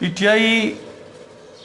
PTI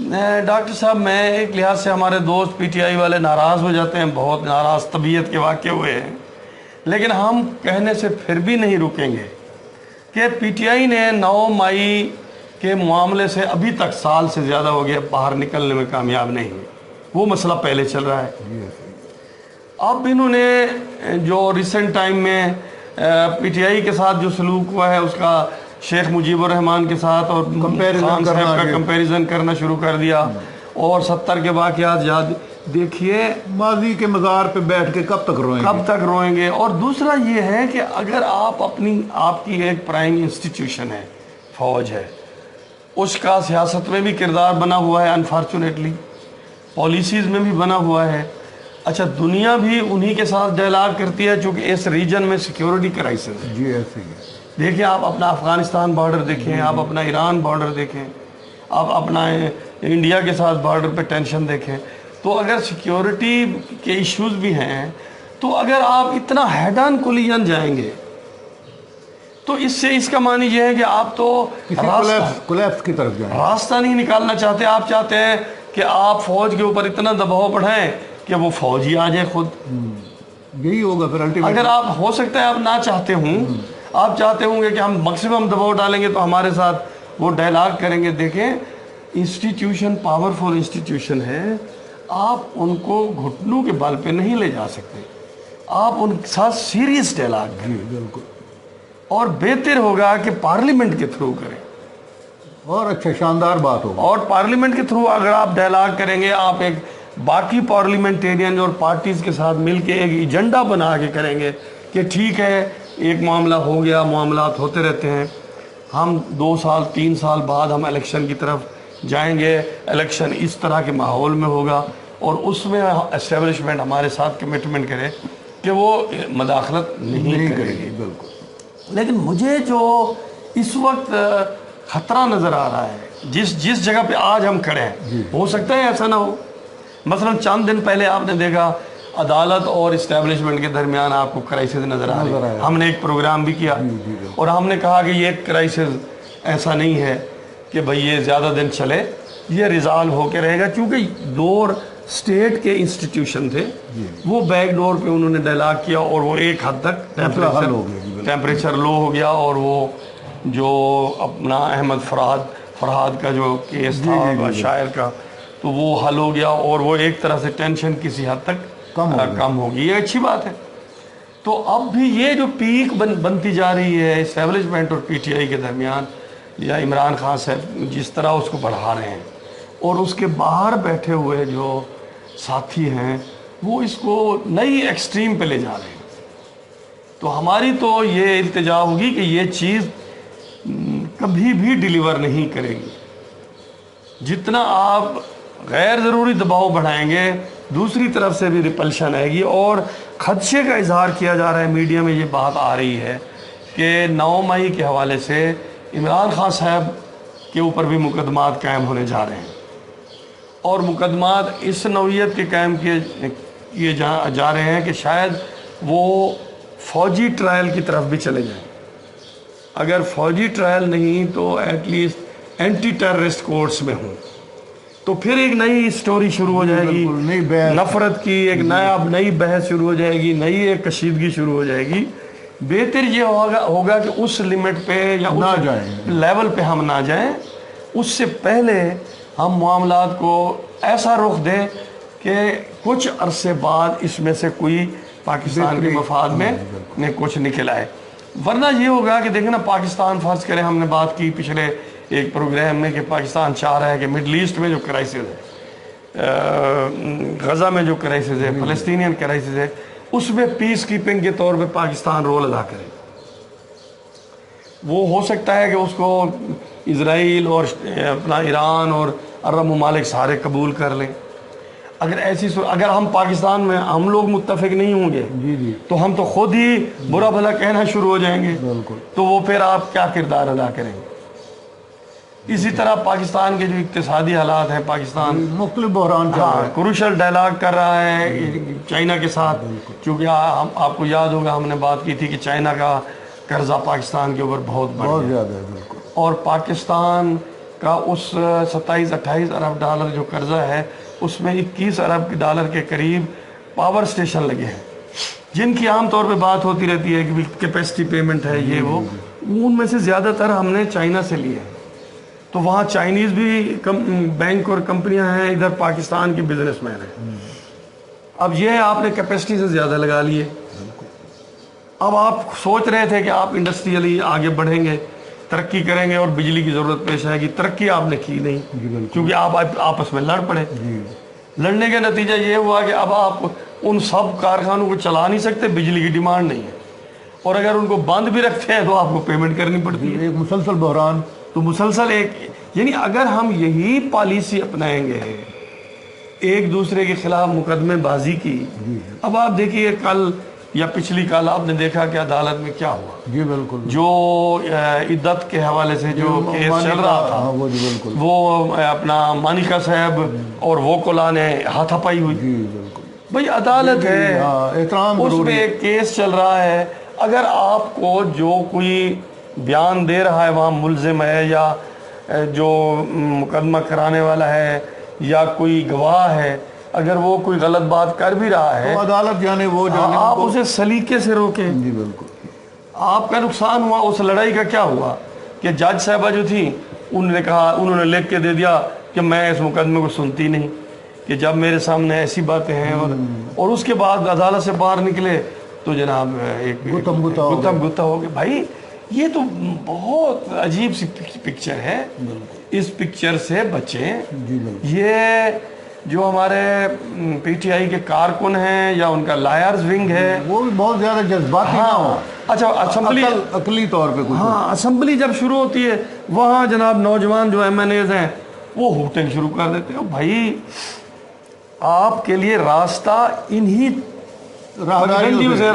doctor صاحب میں ایک لحاظ سے ہمارے دوست پی ٹی آئی والے ناراض ہو جاتے ہیں، بہت ناراض طبیعت کے واقع ہوئے ہیں، لیکن ہم کہنے سے پھر بھی نہیں رکیں گے کہ پی ٹی آئی نے 9 مئی کے معاملے سے ابھی تک سال سے زیادہ ہو گیا باہر نکلنے میں کامیاب نہیں ہے۔ وہ مسئلہ پہلے چل رہا ہے۔ اب انہوں نے جو ریسنٹ ٹائم میں پی ٹی آئی کے ساتھ جو سلوک ہوا ہے اس کا شیخ مجیب الرحمان کے ساتھ اور خان صاحب کا کمپیریزن کرنا شروع کر دیا، اور 70 کے واقعات یاد دیکھیے، ماضی کے مزار پہ بیٹھ کے کب تک روئیں گے۔ اور دوسرا یہ ہے کہ اگر آپ کی ایک پرائم انسٹیٹیوشن ہے، فوج ہے، اس کا سیاست میں بھی کردار بنا ہوا ہے، انفارچونیٹلی پالیسیز میں بھی بنا ہوا ہے۔ اچھا، دنیا بھی انہی کے ساتھ ڈائلاگ کرتی ہے چونکہ اس ریجن میں سیکیورٹی کرائسس ہے۔ جی ایسے ہی دیکھیں، آپ اپنا افغانستان بارڈر دیکھیں، آپ اپنا ایران بارڈر دیکھیں، آپ اپنا انڈیا کے ساتھ بارڈر پہ ٹینشن دیکھیں۔ تو اگر سیکیورٹی کے ایشوز بھی ہیں تو اگر آپ اتنا ہیڈ آن کولیجن جائیں گے تو اس کا معنی یہ ہے کہ آپ تو کولیپس کی طرف جائیں، راستہ نہیں نکالنا چاہتے۔ آپ چاہتے ہیں کہ آپ فوج کے اوپر اتنا دباؤ بڑھائیں کہ وہ فوج ہی آ جائے خود۔ یہی ہوگا پھر الٹیمیٹلی۔ اگر آپ ہو سکتا ہے آپ نہ چاہتے ہوں، آپ چاہتے ہوں گے کہ ہم میکسیمم دباؤ ڈالیں گے تو ہمارے ساتھ وہ ڈائلاگ کریں گے۔ دیکھیں، انسٹیٹیوشن پاورفل انسٹیٹیوشن ہے، آپ ان کو گھٹنوں کے بل پہ نہیں لے جا سکتے، آپ ان کے ساتھ سیریس ڈائلاگ کریں۔ بالکل، اور بہتر ہوگا کہ پارلیمنٹ کے تھرو کریں، اور اچھا شاندار بات ہوگا۔ اور پارلیمنٹ کے تھرو اگر آپ ڈائلاگ کریں گے، آپ ایک باقی پارلیمنٹیرین اور پارٹیز کے ساتھ مل کے ایک ایجنڈا بنا کے کریں گے کہ ٹھیک ہے، ایک معاملہ ہو گیا، معاملات ہوتے رہتے ہیں، ہم 2 سال 3 سال بعد ہم الیکشن کی طرف جائیں گے، الیکشن اس طرح کے ماحول میں ہوگا، اور اس میں اسٹیبلشمنٹ ہمارے ساتھ کمٹمنٹ کرے کہ وہ مداخلت نہیں کرے گی۔ بالکل، لیکن مجھے جو اس وقت خطرہ نظر آ رہا ہے، جس جگہ پہ آج ہم کھڑے ہیں، ہو سکتا ہے ایسا نہ ہو۔ مثلا چند دن پہلے آپ نے دیکھا عدالت اور اسٹیبلشمنٹ کے درمیان آپ کو کرائسس نظر آ رہا ہے۔ ہم نے ایک پروگرام بھی کیا اور ہم نے کہا کہ یہ کرائسس ایسا نہیں ہے کہ بھئی یہ زیادہ دن چلے، یہ ریزالو ہو کے رہے گا، کیونکہ دور اسٹیٹ کے انسٹیٹیوشن تھے، وہ بیک ڈور پہ انہوں نے ڈائلاگ کیا اور وہ ایک حد تک ٹیمپریچر لو ہو گیا، اور وہ جو اپنا احمد فرحاد کا جو کیس تھا شاعر کا، تو وہ حل ہو گیا، اور وہ ایک طرح سے ٹینشن کسی حد تک کم ہوگی۔ یہ اچھی بات ہے۔ تو اب بھی یہ جو پیک بنتی جا رہی ہے اسٹیبلشمنٹ اور پی ٹی آئی کے درمیان، یا عمران خان صاحب جس طرح اس کو بڑھا رہے ہیں، اور اس کے باہر بیٹھے ہوئے جو ساتھی ہیں وہ اس کو نئی ایکسٹریم پہ لے جا رہے ہیں، تو ہماری تو یہ التجا ہوگی کہ یہ چیز کبھی بھی ڈیلیور نہیں کرے گی۔ جتنا آپ غیر ضروری دباؤ بڑھائیں گے، دوسری طرف سے بھی ریپلشن آئے گی، اور خدشے کا اظہار کیا جا رہا ہے، میڈیا میں یہ بات آ رہی ہے کہ 9 مئی کے حوالے سے عمران خان صاحب کے اوپر بھی مقدمات قائم ہونے جا رہے ہیں، اور مقدمات اس نوعیت کے قائم کیے جا رہے ہیں کہ شاید وہ فوجی ٹرائل کی طرف بھی چلے جائیں۔ اگر فوجی ٹرائل نہیں تو at least anti terrorist courts میں ہوں، تو پھر ایک نئی سٹوری شروع ہو جائے گی، نفرت کی ایک نئی بحث شروع ہو جائے گی، نئی ایک کشیدگی شروع ہو جائے گی۔ بہتر یہ ہوگا کہ اس لیمٹ پہ یا اس لیول پہ ہم نہ جائیں، اس سے پہلے ہم معاملات کو ایسا رخ دیں کہ کچھ عرصے بعد اس میں سے کوئی پاکستان کے مفاد میں کچھ نکل آئے۔ ورنہ یہ ہوگا کہ دیکھیں نا، پاکستان فرض کریں، ہم نے بات کی پچھلے ایک پروگرام میں کہ پاکستان چاہ رہا ہے کہ مڈل ایسٹ میں جو کرائسس ہے، غزہ میں جو کرائسس ہے، فلسطینین کرائسس ہے، اس میں پیس کیپنگ کے طور پہ پاکستان رول ادا کرے۔ وہ ہو سکتا ہے کہ اس کو اسرائیل اور اپنا ایران اور عرب ممالک سارے قبول کر لیں۔ اگر ہم پاکستان میں ہم لوگ متفق نہیں ہوں گے تو ہم تو خود ہی برا بھلا کہنا شروع ہو جائیں گے، تو وہ پھر آپ کیا کردار ادا کریں گے؟ اسی طرح پاکستان کے جو اقتصادی حالات ہیں، پاکستان مختلف بحران کروشل ڈائلاگ کر رہا ہے چائنا کے ساتھ، چونکہ آپ کو یاد ہوگا ہم نے بات کی تھی کہ چائنا کا قرضہ پاکستان کے اوپر بہت زیادہ ہے، اور پاکستان کا اس 27-28 ارب ڈالر جو قرضہ ہے اس میں 21 ارب ڈالر کے قریب پاور سٹیشن لگے ہیں، جن کی عام طور پہ بات ہوتی رہتی ہے کہ کیپیسٹی پیمنٹ ہے یہ وہ، ان میں سے زیادہ تر ہم نے چائنا سے لیے ہیں۔ تو وہاں چائنیز بھی بینک اور کمپنیاں ہیں، ادھر پاکستان کے بزنس مین ہیں۔ اب یہ آپ نے کیپیسٹی سے زیادہ لگا لیے۔ اب آپ سوچ رہے تھے کہ آپ انڈسٹریلی آگے بڑھیں گے، ترقی کریں گے اور بجلی کی ضرورت پیش آئے گی، ترقی آپ نے کی نہیں کیونکہ آپ آپس میں لڑ پڑے۔ لڑنے کا نتیجہ یہ ہوا کہ اب آپ ان سب کارخانوں کو چلا نہیں سکتے، بجلی کی ڈیمانڈ نہیں ہے، اور اگر ان کو بند بھی رکھتے ہیں تو آپ کو پیمنٹ کرنی پڑتی ہے۔ ایک مسلسل بحران، تو مسلسل یعنی اگر ہم یہی پالیسی اپنائیں گے ایک دوسرے کے خلاف مقدمے بازی کی، اب آپ دیکھیے کل یا پچھلی کل آپ نے دیکھا کہ عدالت میں کیا ہوا۔ جی بالکل، جو عدت کے حوالے سے جو کیس چل رہا تھا، وہ جی بالکل، وہ اپنا مانیکا صاحب اور ووکولا نے ہاتھا پائی ہوئی۔ جی بالکل، بھئی عدالت ہے، احترام اس ضروری میں ہے۔ ایک کیس چل رہا ہے، اگر آپ کو جو کوئی بیان دے رہا ہے وہاں ملزم ہے یا جو مقدمہ کرانے والا ہے یا کوئی گواہ ہے، اگر وہ کوئی غلط بات کر بھی رہا ہے تو عدالت جانے وہ جانے، آپ اسے سلیقے سے روکیں۔ جی بالکل، آپ کا نقصان ہوا، اس لڑائی کا کیا ہوا کہ جج صاحبہ جو تھی انہوں نے لکھ کے دے دیا کہ میں اس مقدمے کو سنتی نہیں، کہ جب میرے سامنے ایسی باتیں ہیں، اور اس کے بعد عدالت سے باہر نکلے تو جناب ایک گتم گتہ ہو گیا۔ بھائی یہ تو بہت عجیب سی پکچر ہے، اس پکچر سے بچیں۔ یہ جو ہمارے پی ٹی آئی کے کارکن ہیں یا ان کا لائرز ونگ ہے، وہ بھی بہت زیادہ جذباتی نہ ہو، اچھا اسمبلی، عقلی طور پہ کچھ، ہاں اسمبلی جب شروع ہوتی ہے وہاں جناب نوجوان جو ایم این ایز ہیں وہ ہوٹنگ شروع کر دیتے ہیں۔ بھائی آپ کے لیے راستہ انہی راہداریوں سے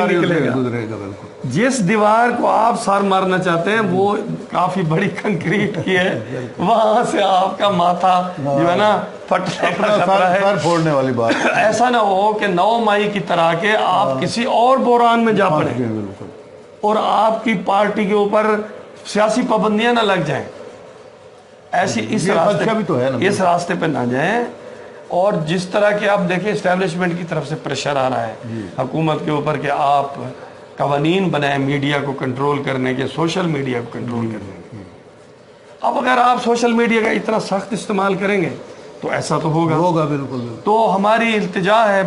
نکلے گا۔ گزرے گا، بالکل۔ جس دیوار کو آپ سر مارنا چاہتے ہیں وہ کافی بڑی کنکریٹ کی ہے، وہاں سے آپ کا ماتھا جو ہے نا پھٹنے کا خطرہ ہے۔ سر پھوڑنے والی بات، ایسا نہ ہو کہ 9 مئی کی طرح کے آپ کسی اور بحران میں جا پڑیں اور آپ کی پارٹی کے اوپر سیاسی پابندیاں نہ لگ جائیں۔ ایسی اس راستے پہ نہ جائیں۔ اور جس طرح کہ آپ دیکھیں اسٹیبلشمنٹ کی طرف سے پریشر آ رہا ہے حکومت کے اوپر کہ آپ قوانین بنائیں میڈیا کو کنٹرول کرنے کے، سوشل میڈیا کو کنٹرول کرنے کے۔ اب اگر آپ سوشل میڈیا کا اتنا سخت استعمال کریں گے تو ایسا تو ہوگا بالکل۔ تو ہماری التجا ہے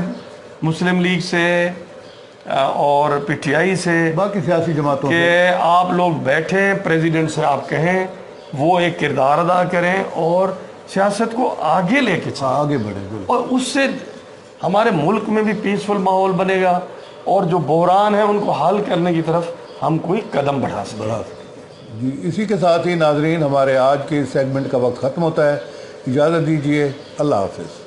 مسلم لیگ سے اور پی ٹی آئی سے، باقی سیاسی جماعتوں کہ آپ لوگ بیٹھیں، پریزیڈنٹ سے آپ کہیں وہ ایک کردار ادا کریں اور سیاست کو آگے لے کے چلیں، آگے بڑھیں، اور اس سے ہمارے ملک میں بھی پیسفل ماحول بنے گا اور جو بحران ہیں ان کو حل کرنے کی طرف ہم کوئی قدم بڑھا سکیں۔ جی اسی کے ساتھ ہی ناظرین ہمارے آج کے سیگمنٹ کا وقت ختم ہوتا ہے، اجازت دیجیے، اللہ حافظ۔